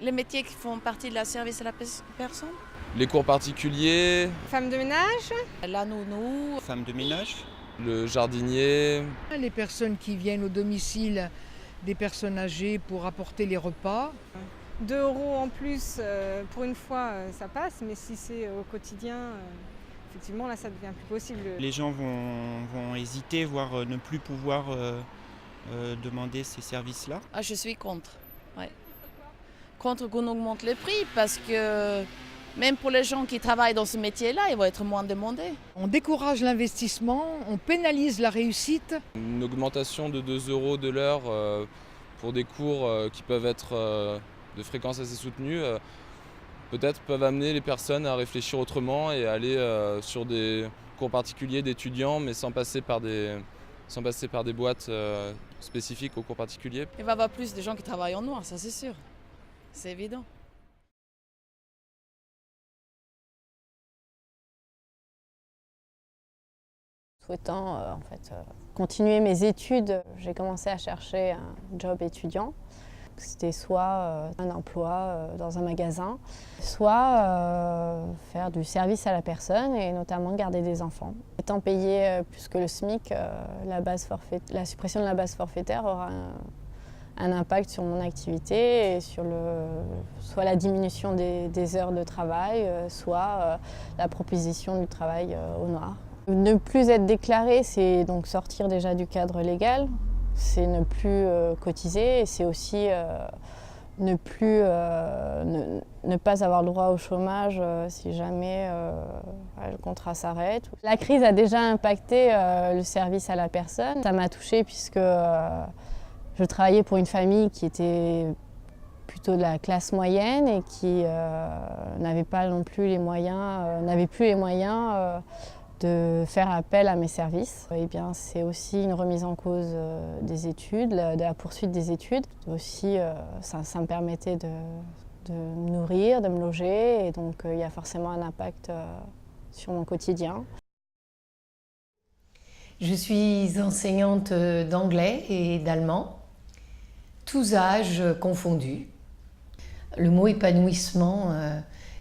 Les métiers qui font partie de la service à la personne. Les cours particuliers, Femme de ménage, La nounou. Femme de ménage, le jardinier, Les personnes qui viennent au domicile des personnes âgées pour apporter les repas. 2 € en plus, pour une fois, ça passe, mais si c'est au quotidien, effectivement, là, ça devient plus possible. les gens vont hésiter, voire ne plus pouvoir demander ces services-là. Ah, je suis contre. Ouais. Contre qu'on augmente les prix parce que même pour les gens qui travaillent dans ce métier-là, ils vont être moins demandés. On décourage l'investissement, on pénalise la réussite. une augmentation de 2 € de l'heure pour des cours qui peuvent être de fréquence assez soutenue, peut-être peuvent amener les personnes à réfléchir autrement et à aller sur des cours particuliers d'étudiants, mais sans passer par des boîtes spécifiques aux cours particuliers. Il va y avoir plus de gens qui travaillent en noir, ça c'est sûr. C'est évident. Souhaitant continuer mes études, j'ai commencé à chercher un job étudiant. C'était soit un emploi dans un magasin, soit faire du service à la personne et notamment garder des enfants. Étant payé plus que le SMIC, la suppression de la base forfaitaire aura un impact sur mon activité et sur soit la diminution des heures de travail, soit la proposition du travail au noir. Ne plus être déclaré, c'est donc sortir déjà du cadre légal, c'est ne plus cotiser et c'est aussi ne pas avoir le droit au chômage si jamais le contrat s'arrête. La crise a déjà impacté le service à la personne. Ça m'a touchée puisque je travaillais pour une famille qui était plutôt de la classe moyenne et qui n'avait pas non plus les moyens, de faire appel à mes services. Eh bien, c'est aussi une remise en cause des études, de la poursuite des études. Aussi, ça me permettait de me nourrir, de me loger, et donc il y a forcément un impact sur mon quotidien. Je suis enseignante d'anglais et d'allemand, tous âges confondus. Le mot épanouissement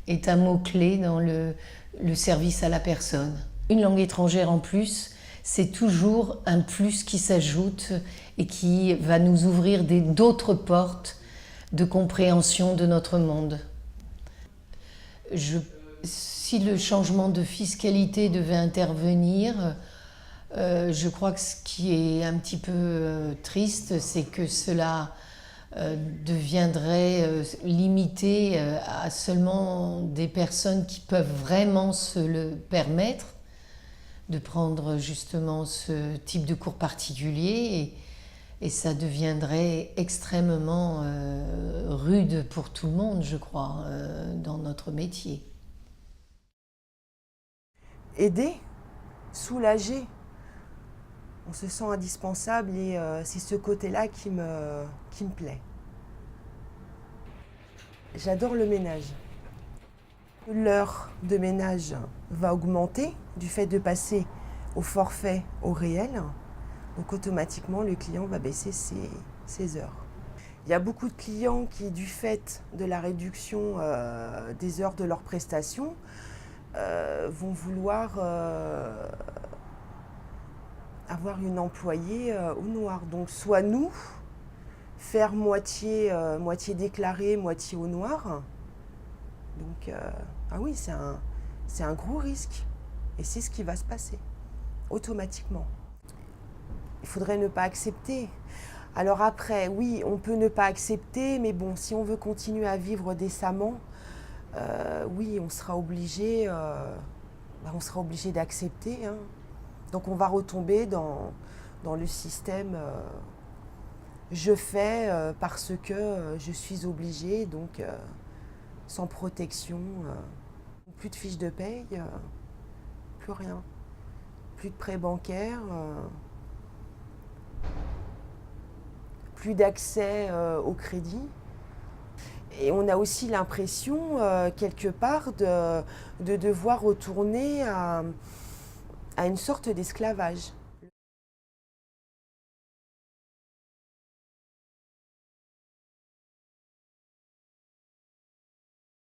est un mot-clé dans le service à la personne. Une langue étrangère en plus, c'est toujours un plus qui s'ajoute et qui va nous ouvrir d'autres portes de compréhension de notre monde. Si le changement de fiscalité devait intervenir, je crois que ce qui est un petit peu triste, c'est que cela deviendrait limité à seulement des personnes qui peuvent vraiment se le permettre de prendre justement ce type de cours particulier et ça deviendrait extrêmement rude pour tout le monde, je crois, dans notre métier. Aider, soulager, on se sent indispensable et c'est ce côté-là qui me plaît. J'adore le ménage. L'heure de ménage va augmenter du fait de passer au forfait au réel. Donc automatiquement, le client va baisser ses heures. Il y a beaucoup de clients qui, du fait de la réduction des heures de leurs prestations, vont vouloir avoir une employée au noir. Donc soit nous, faire moitié déclaré, moitié au noir. Donc, ah oui, c'est un gros risque. Et c'est ce qui va se passer, automatiquement. Il faudrait ne pas accepter. Alors après, oui, on peut ne pas accepter, mais bon, si on veut continuer à vivre décemment, oui, on sera obligé d'accepter. Hein. Donc on va retomber dans le système je fais parce que je suis obligée, donc sans protection, plus de fiches de paye, plus rien, plus de prêts bancaires, plus d'accès au crédit. Et on a aussi l'impression, quelque part, de devoir retourner à une sorte d'esclavage.